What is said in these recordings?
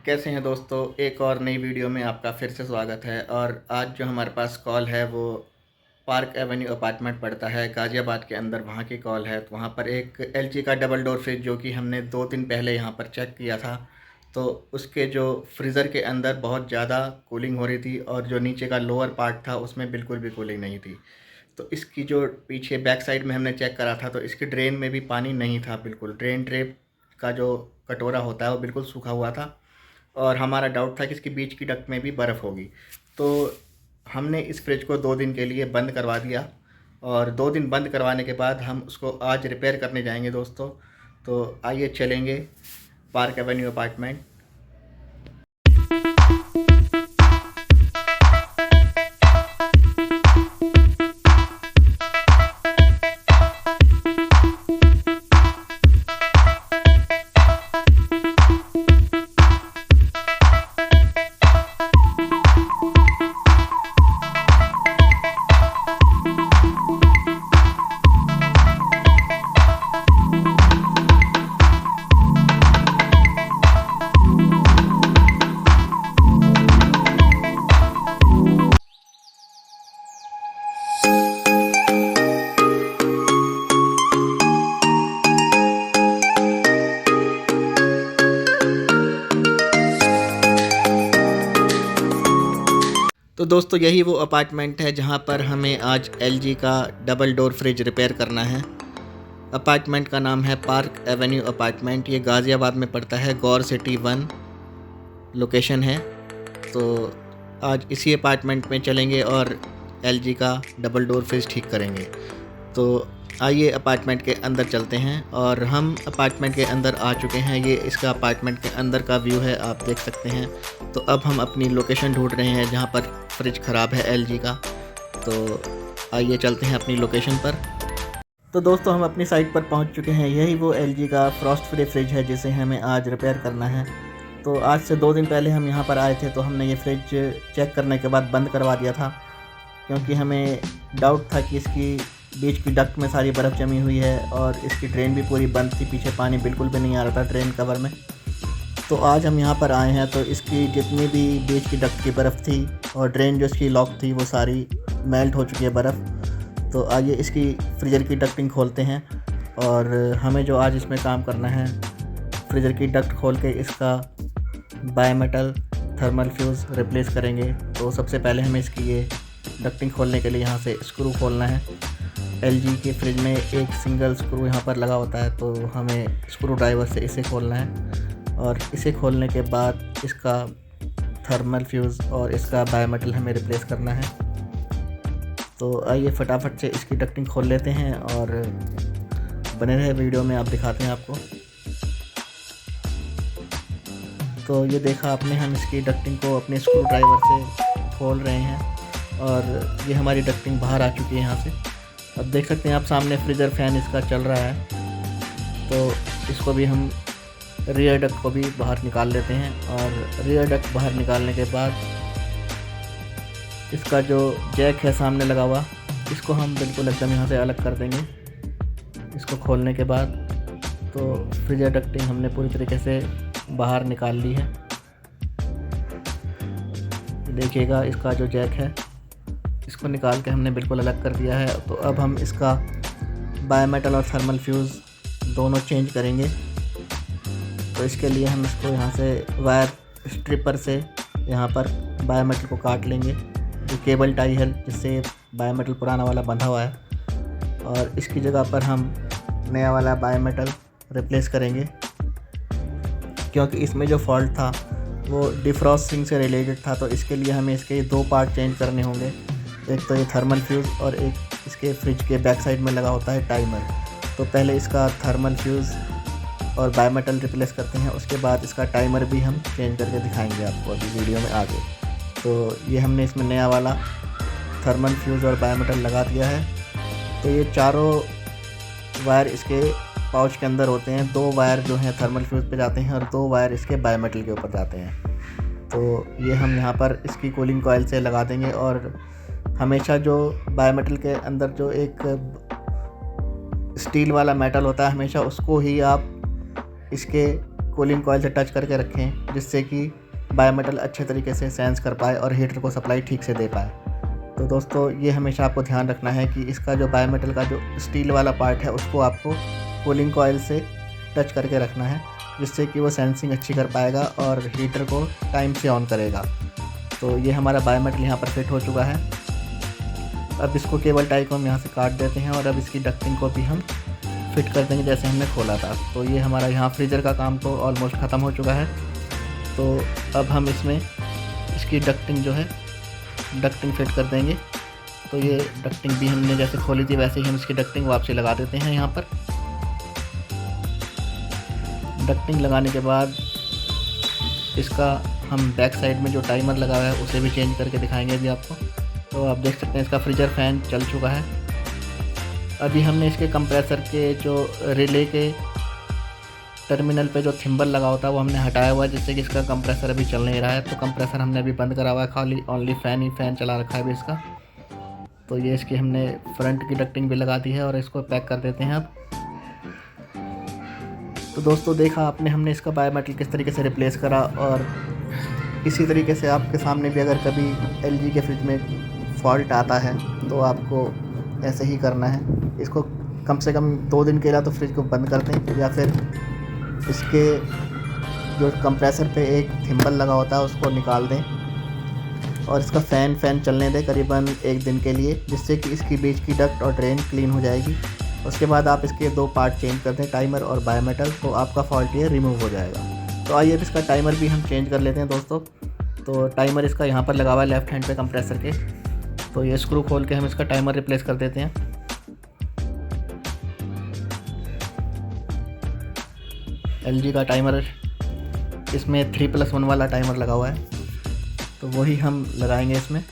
कैसे हैं दोस्तों। एक और नई वीडियो में आपका फिर से स्वागत है। और आज जो हमारे पास कॉल है वो पार्क एवेन्यू अपार्टमेंट पड़ता है गाज़ियाबाद के अंदर, वहाँ की कॉल है। तो वहाँ पर एक एलजी का डबल डोर फ्रिज जो कि हमने 2 दिन पहले यहाँ पर चेक किया था, तो उसके जो फ्रीज़र के अंदर बहुत ज़्यादा कूलिंग हो रही थी और जो नीचे का लोअर पार्ट था उसमें बिल्कुल भी कूलिंग नहीं थी। तो इसकी जो पीछे बैक साइड में हमने चेक करा था तो इसकी ड्रेन में भी पानी नहीं था बिल्कुल। ड्रेन ट्रेप का जो कटोरा होता है वो बिल्कुल सूखा हुआ था और हमारा डाउट था कि इसकी बीच की डक्ट में भी बर्फ़ होगी। तो हमने इस फ्रिज को 2 दिन के लिए बंद करवा दिया और 2 दिन बंद करवाने के बाद हम उसको आज रिपेयर करने जाएंगे दोस्तों। तो आइए चलेंगे पार्क एवेन्यू अपार्टमेंट। तो दोस्तों यही वो अपार्टमेंट है जहाँ पर हमें आज एलजी का डबल डोर फ्रिज रिपेयर करना है। अपार्टमेंट का नाम है पार्क एवेन्यू अपार्टमेंट। ये गाज़ियाबाद में पड़ता है, गौर सिटी 1 लोकेशन है। तो आज इसी अपार्टमेंट में चलेंगे और एलजी का डबल डोर फ्रिज ठीक करेंगे। तो आइए अपार्टमेंट के अंदर चलते हैं। और हम अपार्टमेंट के अंदर आ चुके हैं। ये इसका अपार्टमेंट के अंदर का व्यू है, आप देख सकते हैं। तो अब हम अपनी लोकेशन ढूंढ रहे हैं जहाँ पर फ्रिज ख़राब है एलजी का। तो आइए चलते हैं अपनी लोकेशन पर। तो दोस्तों हम अपनी साइट पर पहुँच चुके हैं। यही वो एलजी का फ्रॉस्ट फ्री फ्रिज है जिसे हमें आज रिपेयर करना है। तो आज से 2 दिन पहले हम यहाँ पर आए थे तो हमने ये फ्रिज चेक करने के बाद बंद करवा दिया था, क्योंकि हमें डाउट था कि इसकी बीच की डक्ट में सारी बर्फ़ जमी हुई है और इसकी ड्रेन भी पूरी बंद थी, पीछे पानी बिल्कुल भी नहीं आ रहा था ड्रेन कवर में। तो आज हम यहाँ पर आए हैं तो इसकी जितनी भी बीच की डक्ट की बर्फ़ थी और ड्रेन जो इसकी लॉक थी वो सारी मेल्ट हो चुकी है बर्फ़। तो आइए इसकी फ्रीज़र की डक्टिंग खोलते हैं और हमें जो आज इसमें काम करना है, फ्रीज़र की डक्ट खोल के इसका बायोमेटल थर्मल फ्यूज़ रिप्लेस करेंगे। तो सबसे पहले हमें इसकी ये डक्टिंग खोलने के लिए यहाँ से स्क्रू खोलना है। एलजी के फ्रिज में एक सिंगल स्क्रू यहाँ पर लगा होता है, तो हमें स्क्रू ड्राइवर से इसे खोलना है। और इसे खोलने के बाद इसका थर्मल फ्यूज़ और इसका बायोमेटल हमें रिप्लेस करना है। तो आइए फटाफट से इसकी डक्टिंग खोल लेते हैं और बने रहे वीडियो में, आप दिखाते हैं आपको। तो ये देखा आपने, हम इसकी डक्टिंग को अपने स्क्रू ड्राइवर से खोल रहे हैं और ये हमारी डक्टिंग बाहर आ चुकी है यहाँ से। अब देख सकते हैं आप सामने फ्रीज़र फ़ैन इसका चल रहा है। तो इसको भी हम रियर डक्ट को भी बाहर निकाल लेते हैं और रियर डक्ट बाहर निकालने के बाद इसका जो जैक है सामने लगा हुआ, इसको हम बिल्कुल एकदम यहाँ से अलग कर देंगे। इसको खोलने के बाद तो फ्रीज़र डक्टिंग हमने पूरी तरीके से बाहर निकाल ली है। देखिएगा इसका जो जैक है इसको निकाल के हमने बिल्कुल अलग कर दिया है। तो अब हम इसका बायोमेटल और थर्मल फ्यूज़ दोनों चेंज करेंगे। तो इसके लिए हम इसको यहाँ से वायर स्ट्रिपर से यहाँ पर बायोमेटल को काट लेंगे। जो केबल टाई है जिससे बायोमेटल पुराना वाला बंधा हुआ है, और इसकी जगह पर हम नया वाला बायोमेटल रिप्लेस करेंगे, क्योंकि इसमें जो फॉल्ट था वो डिफ्रॉस्टिंग से रिलेटेड था। तो इसके लिए हमें इसके 2 पार्ट चेंज करने होंगे। एक तो ये थर्मल फ्यूज़ और एक इसके फ्रिज के बैक साइड में लगा होता है टाइमर। तो पहले इसका थर्मल फ्यूज़ और बायोमेटल रिप्लेस करते हैं, उसके बाद इसका टाइमर भी हम चेंज करके दिखाएंगे आपको अभी वीडियो में आगे। तो ये हमने इसमें नया वाला थर्मल फ्यूज़ और बायोमेटल लगा दिया है। तो ये चारों वायर इसके पाउच के अंदर होते हैं। 2 वायर जो हैं थर्मल फ्यूज़ पे जाते हैं और 2 वायर इसके बायोमेटल के ऊपर जाते हैं। तो ये हम यहाँ पर इसकी कूलिंग कॉइल से लगा देंगे और हमेशा जो बायोमेटल के अंदर जो एक स्टील वाला मेटल होता है, हमेशा उसको ही आप इसके कूलिंग कॉइल से टच करके रखें, जिससे कि बायोमेटल अच्छे तरीके से सेंस कर पाए और हीटर को सप्लाई ठीक से दे पाए। तो दोस्तों ये हमेशा आपको ध्यान रखना है कि इसका जो बायोमेटल का जो स्टील वाला पार्ट है उसको आपको कूलिंग कॉइल से टच करके रखना है, जिससे कि वो सेंसिंग अच्छी कर पाएगा और हीटर को टाइम से ऑन करेगा। तो ये हमारा बायोमेटल यहाँ पर फिट हो चुका है। अब इसको केबल टाई को हम यहाँ से काट देते हैं और अब इसकी डक्टिंग को भी हम फिट कर देंगे जैसे हमने खोला था। तो ये हमारा यहाँ फ्रीज़र का काम तो ऑलमोस्ट ख़त्म हो चुका है। तो अब हम इसमें इसकी डक्टिंग जो है डक्टिंग फिट कर देंगे। तो ये डक्टिंग भी हमने जैसे खोली थी वैसे ही हम इसकी डक्टिंग वापसी लगा देते हैं। यहाँ पर डक्टिंग लगाने के बाद इसका हम बैक साइड में जो टाइमर लगा हुआ है उसे भी चेंज करके दिखाएंगे अभी आपको। तो आप देख सकते हैं इसका फ्रीजर फ़ैन चल चुका है। अभी हमने इसके कंप्रेसर के जो रिले के टर्मिनल पे जो थिम्बल लगा होता है वो हमने हटाया हुआ है, जिससे कि इसका कंप्रेसर अभी चल नहीं रहा है। तो कंप्रेसर हमने अभी बंद करा हुआ है, खाली ओनली फ़ैन चला रखा है अभी इसका। तो ये इसकी हमने फ्रंट की डक्टिंग भी लगा दी है और इसको पैक कर देते हैं अब। तो दोस्तों देखा आपने हमने इसका बायोमेटल किस तरीके से रिप्लेस करा, और इसी तरीके से आपके सामने भी अगर कभी LG के फ्रिज में फॉल्ट आता है तो आपको ऐसे ही करना है। इसको कम से कम 2 दिन के लिए तो फ्रिज को बंद कर दें, या फिर इसके जो कंप्रेसर पे एक थिम्बल लगा होता है उसको निकाल दें और इसका फ़ैन चलने दें करीबन 1 दिन के लिए, जिससे कि इसकी बीच की डक्ट और ड्रेन क्लीन हो जाएगी। उसके बाद आप इसके 2 पार्ट चेंज कर दें, टाइमर और बायोमेटल, तो आपका फॉल्ट ये रिमूव हो जाएगा। तो आइए अब इसका टाइमर भी हम चेंज कर लेते हैं दोस्तों। तो टाइमर इसका यहाँ पर लगा हुआ है लेफ़्ट हैंड पे कंप्रेसर के। तो ये स्क्रू खोल के हम इसका टाइमर रिप्लेस कर देते हैं। LG का टाइमर, इसमें 3+1 वाला टाइमर लगा हुआ है, तो वही हम लगाएंगे इसमें।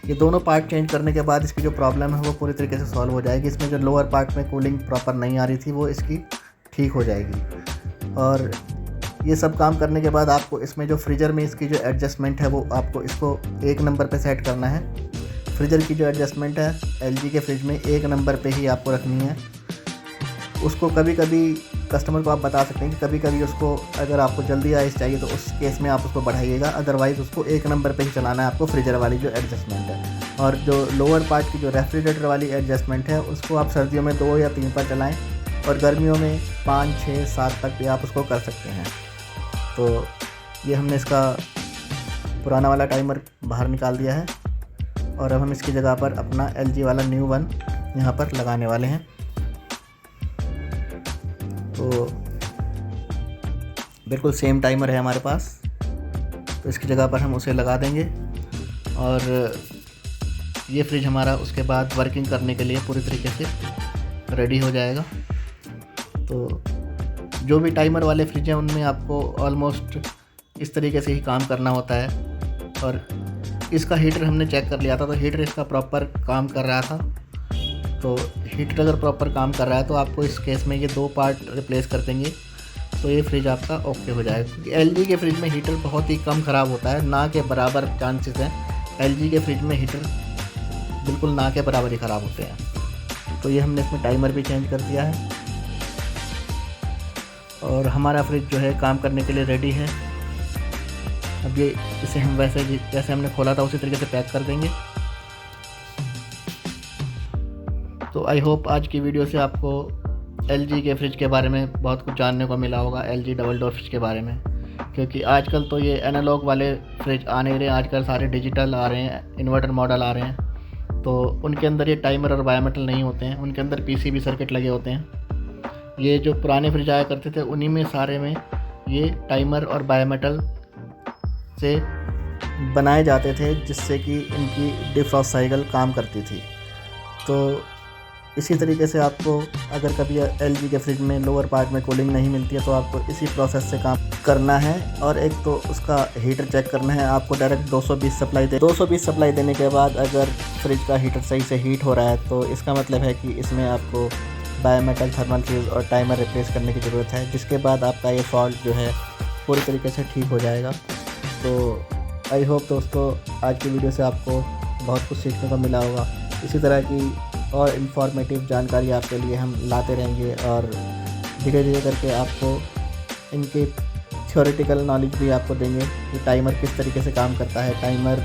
ये दोनों पार्ट चेंज करने के बाद इसकी जो प्रॉब्लम है वो पूरी तरीके से सॉल्व हो जाएगी। इसमें जो लोअर पार्ट में कूलिंग प्रॉपर नहीं आ रही थी वो इसकी ठीक हो जाएगी। और ये सब काम करने के बाद आपको इसमें जो फ्रीज़र में इसकी जो एडजस्टमेंट है वो आपको इसको 1 नंबर पे सेट करना है। फ्रीज़र की जो एडजस्टमेंट है LG के फ्रिज में 1 नंबर पे ही आपको रखनी है। उसको कभी कभी कस्टमर को आप बता सकते हैं कि कभी कभी उसको अगर आपको जल्दी आइस चाहिए तो उस केस में आप उसको बढ़ाइएगा, अदरवाइज़ उसको 1 नंबर पे ही चलाना है आपको फ्रीज़र वाली जो एडजस्टमेंट है। और जो लोअर पार्ट की जो रेफ्रिजरेटर वाली एडजस्टमेंट है उसको आप सर्दियों में 2 या 3 पर चलाएँ और गर्मियों में 5, 6, 7 तक भी आप उसको कर सकते हैं। तो ये हमने इसका पुराना वाला टाइमर बाहर निकाल दिया है और अब हम इसकी जगह पर अपना LG वाला न्यू वन यहाँ पर लगाने वाले हैं। तो बिल्कुल सेम टाइमर है हमारे पास, तो इसकी जगह पर हम उसे लगा देंगे और ये फ्रिज हमारा उसके बाद वर्किंग करने के लिए पूरी तरीके से रेडी हो जाएगा। तो जो भी टाइमर वाले फ्रिज हैं उनमें आपको ऑलमोस्ट इस तरीके से ही काम करना होता है। और इसका हीटर हमने चेक कर लिया था, तो हीटर इसका प्रॉपर काम कर रहा था। तो हीटर अगर प्रॉपर काम कर रहा है तो आपको इस केस में ये 2 पार्ट रिप्लेस कर देंगे तो ये फ्रिज आपका ओके हो जाएगा। क्योंकि LG के फ्रिज में हीटर बहुत ही कम ख़राब होता है, ना के बराबर चांसेस हैं। LG के फ्रिज में हीटर बिल्कुल ना के बराबर ही ख़राब होते हैं। तो ये हमने इसमें टाइमर भी चेंज कर दिया है और हमारा फ्रिज जो है काम करने के लिए रेडी है। अब ये इसे हम वैसे जैसे हमने खोला था उसी तरीके से पैक कर देंगे। तो आई होप आज की वीडियो से आपको LG के फ्रिज के बारे में बहुत कुछ जानने को मिला होगा, LG डबल डोर फ्रिज के बारे में। क्योंकि आजकल तो ये एनालॉग वाले फ्रिज आ नहीं रहे, आजकल सारे डिजिटल आ रहे हैं, इन्वर्टर मॉडल आ रहे हैं। तो उनके अंदर ये टाइमर और बायोमेटल नहीं होते हैं, उनके अंदर PCB सर्किट लगे होते हैं। ये जो पुराने फ्रिज आया करते थे उन्हीं में सारे में ये टाइमर और बायोमेटल से बनाए जाते थे, जिससे कि इनकी डिफ्रॉस्ट साइकिल काम करती थी। तो इसी तरीके से आपको अगर कभी LG के फ्रिज में लोअर पार्ट में कूलिंग नहीं मिलती है तो आपको इसी प्रोसेस से काम करना है। और एक तो उसका हीटर चेक करना है, आपको डायरेक्ट 220 सप्लाई देने के बाद अगर फ्रिज का हीटर सही से हीट हो रहा है तो इसका मतलब है कि इसमें आपको बायोमेटल, थर्मल फ्यूज़ और टाइमर रिप्लेस करने की ज़रूरत है, जिसके बाद आपका ये फॉल्ट जो है पूरी तरीके से ठीक हो जाएगा। तो आई होप दोस्तों आज की वीडियो से आपको बहुत कुछ सीखने को मिला होगा। इसी तरह की और इन्फॉर्मेटिव जानकारी आपके लिए हम लाते रहेंगे और धीरे धीरे करके आपको इनके थ्योरेटिकल नॉलेज भी आपको देंगे कि टाइमर किस तरीके से काम करता है। टाइमर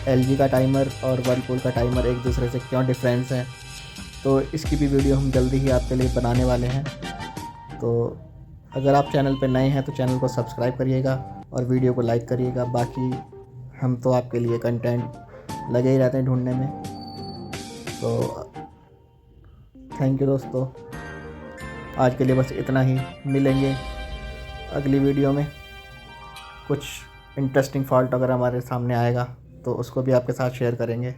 LG का टाइमर और वर्लपूल का टाइमर एक दूसरे से क्यों डिफरेंस है, तो इसकी भी वीडियो हम जल्दी ही आपके लिए बनाने वाले हैं। तो अगर आप चैनल पर नए हैं तो चैनल को सब्सक्राइब करिएगा और वीडियो को लाइक करिएगा। बाकी हम तो आपके लिए कंटेंट लगे ही रहते हैं ढूंढने में। तो थैंक यू दोस्तों, आज के लिए बस इतना ही। मिलेंगे अगली वीडियो में। कुछ इंटरेस्टिंग फॉल्ट अगर हमारे सामने आएगा तो उसको भी आपके साथ शेयर करेंगे।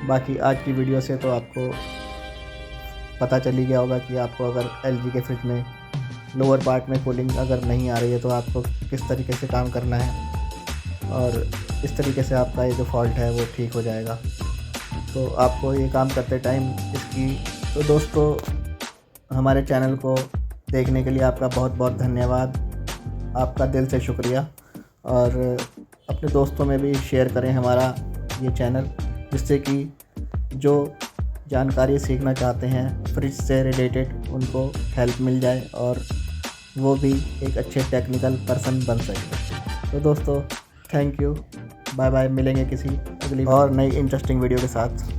बाकी आज की वीडियो से तो आपको पता चल ही गया होगा कि आपको अगर LG के फ्रिज में लोअर पार्ट में कूलिंग अगर नहीं आ रही है तो आपको किस तरीके से काम करना है और इस तरीके से आपका ये जो फॉल्ट है वो ठीक हो जाएगा। तो आपको ये काम करते टाइम इसकी तो दोस्तों हमारे चैनल को देखने के लिए आपका बहुत बहुत धन्यवाद, आपका दिल से शुक्रिया। और अपने दोस्तों में भी शेयर करें हमारा ये चैनल, जिससे कि जो जानकारी सीखना चाहते हैं फ्रिज से रिलेटेड उनको हेल्प मिल जाए और वो भी एक अच्छे टेक्निकल पर्सन बन सके। तो दोस्तों थैंक यू, बाय बाय। मिलेंगे किसी अगली और नई इंटरेस्टिंग वीडियो के साथ।